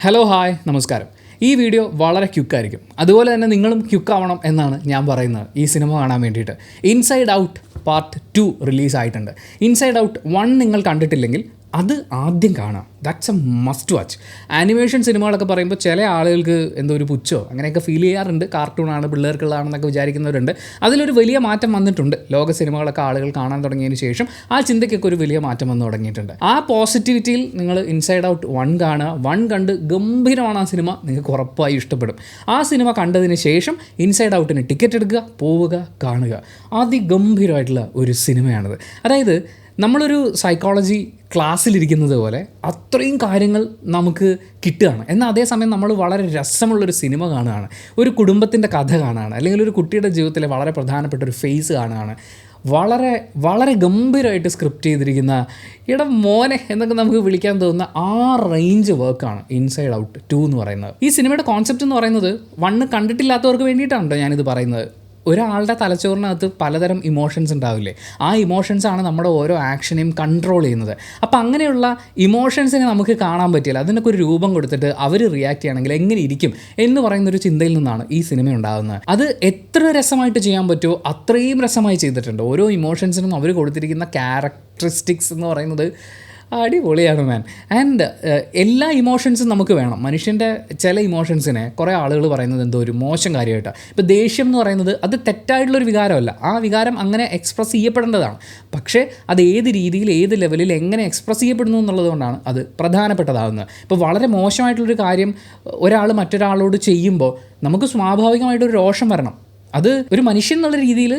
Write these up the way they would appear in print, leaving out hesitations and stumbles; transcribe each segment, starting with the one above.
Hello hi നമസ്കാരം. ഈ video വളരെ ക്യുക്കായിരിക്കും. അതുപോലെ തന്നെ നിങ്ങളും ക്യുക്കാവണം എന്നാണ് ഞാൻ പറയുന്നത് ഈ സിനിമ കാണാൻ വേണ്ടിയിട്ട്. ഇൻസൈഡ് ഔട്ട് പാർട്ട് 2 റിലീസായിട്ടുണ്ട്. ഇൻസൈഡ് ഔട്ട് 1 നിങ്ങൾ കണ്ടിട്ടില്ലെങ്കിൽ അത് ആദ്യം കാണാം. That's a must watch. Animation സിനിമകളൊക്കെ പറയുമ്പോൾ ചില ആളുകൾക്ക് എന്തോ ഒരു പുച്ഛോ അങ്ങനെയൊക്കെ ഫീൽ ചെയ്യാറുണ്ട്. കാർട്ടൂണാണ്, പിള്ളേർക്കുള്ളതാണെന്നൊക്കെ വിചാരിക്കുന്നവരുണ്ട്. അതിലൊരു വലിയ മാറ്റം വന്നിട്ടുണ്ട്. ലോക സിനിമകളൊക്കെ ആളുകൾ കാണാൻ തുടങ്ങിയതിന് ശേഷം ആ ചിന്തയ്ക്കൊക്കെ ഒരു വലിയ മാറ്റം വന്നു തുടങ്ങിയിട്ടുണ്ട്. ആ പോസിറ്റിവിറ്റിയിൽ നിങ്ങൾ ഇൻസൈഡ് ഔട്ട് 1 കാണുക. 1 കണ്ട് ഗംഭീരമാണ് ആ സിനിമ, നിങ്ങൾക്ക് ഉറപ്പായി ഇഷ്ടപ്പെടും. ആ സിനിമ കണ്ടതിന് ശേഷം ഇൻസൈഡ് ഔട്ടിന് ടിക്കറ്റ് എടുക്കുക, പോവുക, കാണുക. അതിഗംഭീരമായിട്ടുള്ള ഒരു സിനിമയാണിത്. അതായത് നമ്മളൊരു സൈക്കോളജി ക്ലാസ്സിലിരിക്കുന്നത് പോലെ അത്രയും കാര്യങ്ങൾ നമുക്ക് കിട്ടുകയാണ്. എന്നാൽ അതേസമയം നമ്മൾ വളരെ രസമുള്ളൊരു സിനിമ കാണുകയാണ്, ഒരു കുടുംബത്തിൻ്റെ കഥ കാണുകയാണ്, അല്ലെങ്കിൽ ഒരു കുട്ടിയുടെ ജീവിതത്തിലെ വളരെ പ്രധാനപ്പെട്ട ഒരു ഫേസ് കാണുകയാണ്. വളരെ വളരെ ഗംഭീരമായിട്ട് സ്ക്രിപ്റ്റ് ചെയ്തിരിക്കുന്ന മോനെ എന്നൊക്കെ നമുക്ക് വിളിക്കാൻ തോന്നുന്ന ആ റേഞ്ച് വർക്കാണ് ഇൻസൈഡ് ഔട്ട് 2 എന്ന് പറയുന്നത്. ഈ സിനിമയുടെ കോൺസെപ്റ്റ് എന്ന് പറയുന്നത് 1 കണ്ടിട്ടില്ലാത്തവർക്ക് വേണ്ടിയിട്ടാണ് ഞാനിത് പറയുന്നത്. ഒരാളുടെ തലച്ചോറിനകത്ത് പലതരം ഇമോഷൻസ് ഉണ്ടാവില്ലേ, ആ ഇമോഷൻസാണ് നമ്മുടെ ഓരോ ആക്ഷനെയും കൺട്രോൾ ചെയ്യുന്നത്. അപ്പോൾ അങ്ങനെയുള്ള ഇമോഷൻസിനെ നമുക്ക് കാണാൻ പറ്റില്ല, അതിനൊക്കെ ഒരു രൂപം കൊടുത്തിട്ട് അവർ റിയാക്ട് ചെയ്യണമെങ്കിൽ എങ്ങനെ ഇരിക്കും എന്ന് പറയുന്നൊരു ചിന്തയിൽ നിന്നാണ് ഈ സിനിമ ഉണ്ടാകുന്നത്. അത് എത്ര രസമായിട്ട് ചെയ്യാൻ പറ്റുമോ അത്രയും രസമായി ചെയ്തിട്ടുണ്ട്. ഓരോ ഇമോഷൻസിനും അവർ കൊടുത്തിരിക്കുന്ന ക്യാരക്ടറിസ്റ്റിക്സ് എന്ന് പറയുന്നത് അടിപൊളിയാണ് മാൻ. ആൻഡ് എല്ലാ ഇമോഷൻസും നമുക്ക് വേണം. മനുഷ്യൻ്റെ ചില ഇമോഷൻസിനെ കുറേ ആളുകൾ പറയുന്നത് എന്തോ ഒരു മോശം കാര്യമായിട്ടാണ്. ഇപ്പോൾ ദേഷ്യം എന്ന് പറയുന്നത് അത് തെറ്റായിട്ടുള്ളൊരു വികാരമല്ല, ആ വികാരം അങ്ങനെ എക്സ്പ്രസ് ചെയ്യപ്പെടേണ്ടതാണ്. പക്ഷേ അത് ഏത് രീതിയിൽ, ഏത് ലെവലിൽ, എങ്ങനെ എക്സ്പ്രസ് ചെയ്യപ്പെടുന്നു എന്നുള്ളത് കൊണ്ടാണ് അത് പ്രധാനപ്പെട്ടതാകുന്നത്. ഇപ്പോൾ വളരെ മോശമായിട്ടുള്ളൊരു കാര്യം ഒരാൾ മറ്റൊരാളോട് ചെയ്യുമ്പോൾ നമുക്ക് സ്വാഭാവികമായിട്ടൊരു രോഷം വരണം. അത് ഒരു മനുഷ്യൻ എന്നുള്ള രീതിയിൽ,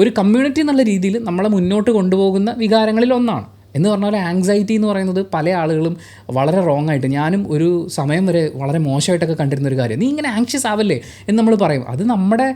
ഒരു കമ്മ്യൂണിറ്റി എന്നുള്ള രീതിയിൽ നമ്മളെ മുന്നോട്ട് കൊണ്ടുപോകുന്ന വികാരങ്ങളിൽ ഒന്നാണ്. എന്ന് പറഞ്ഞാൽ ആങ്സൈറ്റി എന്ന് പറയുന്നത് പല ആളുകളും വളരെ റോങ് ആയിട്ട്, ഞാനും ഒരു സമയം വരെ വളരെ മോശമായിട്ടൊക്കെ കണ്ടിരുന്നൊരു കാര്യം, നീ ഇങ്ങനെ ആങ്ഷ്യസ് ആവല്ലേ എന്ന് നമ്മൾ പറയും. അത് നമ്മുടെ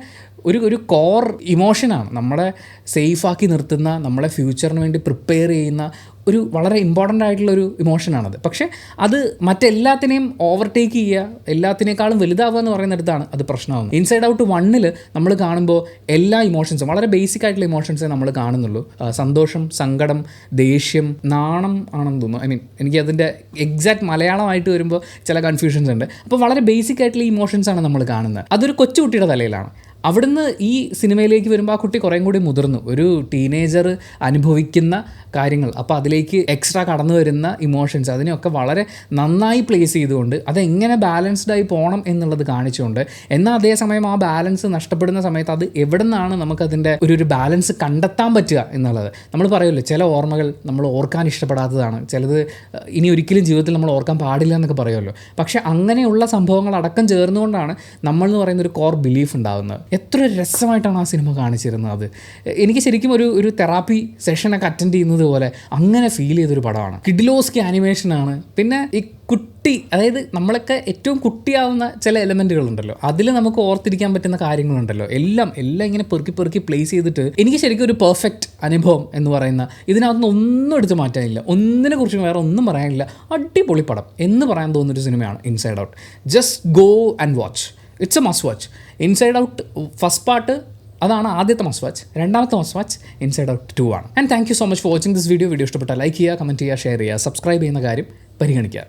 ഒരു കോർ ഇമോഷനാണ്, നമ്മളെ സേഫാക്കി നിർത്തുന്ന, നമ്മളെ ഫ്യൂച്ചറിന് വേണ്ടി പ്രിപ്പയർ ചെയ്യുന്ന ഒരു വളരെ ഇമ്പോർട്ടൻ്റ് ആയിട്ടുള്ളൊരു ഇമോഷനാണത്. പക്ഷേ അത് മറ്റെല്ലാത്തിനെയും ഓവർടേക്ക് ചെയ്യുക, എല്ലാത്തിനേക്കാളും വലുതാവുക എന്ന് പറയുന്നിടത്താണ് അത് പ്രശ്നമാകുന്നത്. ഇൻസൈഡ് ഔട്ട് 1 നമ്മൾ കാണുമ്പോൾ എല്ലാ ഇമോഷൻസും, വളരെ ബേസിക് ആയിട്ടുള്ള ഇമോഷൻസേ നമ്മൾ കാണുന്നുള്ളൂ. സന്തോഷം, സങ്കടം, ദേഷ്യം, നാണം ആണെന്ന് തോന്നുന്നു. എനിക്ക് അതിൻ്റെ എക്സാക്ട് മലയാളമായിട്ട് വരുമ്പോൾ ചില കൺഫ്യൂഷൻസ് ഉണ്ട്. അപ്പോൾ വളരെ ബേസിക് ആയിട്ടുള്ള ഇമോഷൻസാണ് നമ്മൾ കാണുന്നത്. അതൊരു കൊച്ചുകുട്ടിയുടെ തലയിലാണ്. അവിടുന്ന് ഈ സിനിമയിലേക്ക് വരുമ്പോൾ ആ കുട്ടി കുറേം കൂടി മുതിർന്നു, ഒരു ടീനേജർ അനുഭവിക്കുന്ന കാര്യങ്ങൾ, അപ്പോൾ അതിലേക്ക് എക്സ്ട്രാ കടന്നു വരുന്ന ഇമോഷൻസ്, അതിനെയൊക്കെ വളരെ നന്നായി പ്ലേസ് ചെയ്തുകൊണ്ട് അതെങ്ങനെ ബാലൻസ്ഡായി പോകണം എന്നുള്ളത് കാണിച്ചുകൊണ്ട്, എന്നാൽ അതേസമയം ആ ബാലൻസ് നഷ്ടപ്പെടുന്ന സമയത്ത് അത് എവിടെ നിന്നാണ് നമുക്കതിൻ്റെ ഒരു ബാലൻസ് കണ്ടെത്താൻ പറ്റുക എന്നുള്ളത്. നമ്മൾ പറയുമല്ലോ, ചില ഓർമ്മകൾ നമ്മൾ ഓർക്കാൻ ഇഷ്ടപ്പെടാത്തതാണ്, ചിലത് ഇനി ഒരിക്കലും ജീവിതത്തിൽ നമ്മൾ ഓർക്കാൻ പാടില്ല എന്നൊക്കെ പറയുമല്ലോ. പക്ഷേ അങ്ങനെയുള്ള സംഭവങ്ങൾ അടക്കം ചേർന്നുകൊണ്ടാണ് നമ്മൾ എന്ന് പറയുന്നൊരു കോർ ബിലീഫ് ഉണ്ടാകുന്നത്. എത്ര രസമായിട്ടാണ് ആ സിനിമ കാണിച്ചിരുന്നത്. അത് എനിക്ക് ശരിക്കും ഒരു തെറാപ്പി സെഷനൊക്കെ അറ്റൻഡ് ചെയ്യുന്നത് പോലെ അങ്ങനെ ഫീൽ ചെയ്തൊരു പടമാണ്. കിഡിലോസ്കി ആനിമേഷനാണ്. പിന്നെ ഈ കുട്ടി, അതായത് നമ്മളൊക്കെ ഏറ്റവും കുട്ടിയാവുന്ന ചില എലമെൻറ്റുകളുണ്ടല്ലോ, അതിൽ നമുക്ക് ഓർത്തിരിക്കാൻ പറ്റുന്ന കാര്യങ്ങളുണ്ടല്ലോ, എല്ലാം ഇങ്ങനെ പെറുക്കി പ്ലേസ് ചെയ്തിട്ട് എനിക്ക് ശരിക്കും ഒരു പെർഫെക്റ്റ് അനുഭവം എന്ന് പറയുന്ന, ഇതിനകത്തുനിന്ന് ഒന്നും എടുത്ത് മാറ്റാനില്ല, ഒന്നിനെ കുറിച്ചും വേറെ ഒന്നും പറയാനില്ല, അടിപൊളി പടം എന്ന് പറയാൻ തോന്നുന്നൊരു സിനിമയാണ് inside out. Just go and watch. It's A must watch. Inside out first part അതാണ് ആദ്യത്തെ മസ്റ്റ് വാച്ച്. രണ്ടാമത്തെ മസ്റ്റ് വാച്ച് ഇൻസൈഡ് ഔട്ട് 2 ആണ്. And thank you so much for watching this video. ഇഷ്ടപ്പെട്ടാൽ ലൈക്ക് ചെയ്യുക, കമൻറ്റ് ചെയ്യുക, share ചെയ്യുക, subscribe ചെയ്യുന്ന കാര്യം പരിഗണിക്കുക.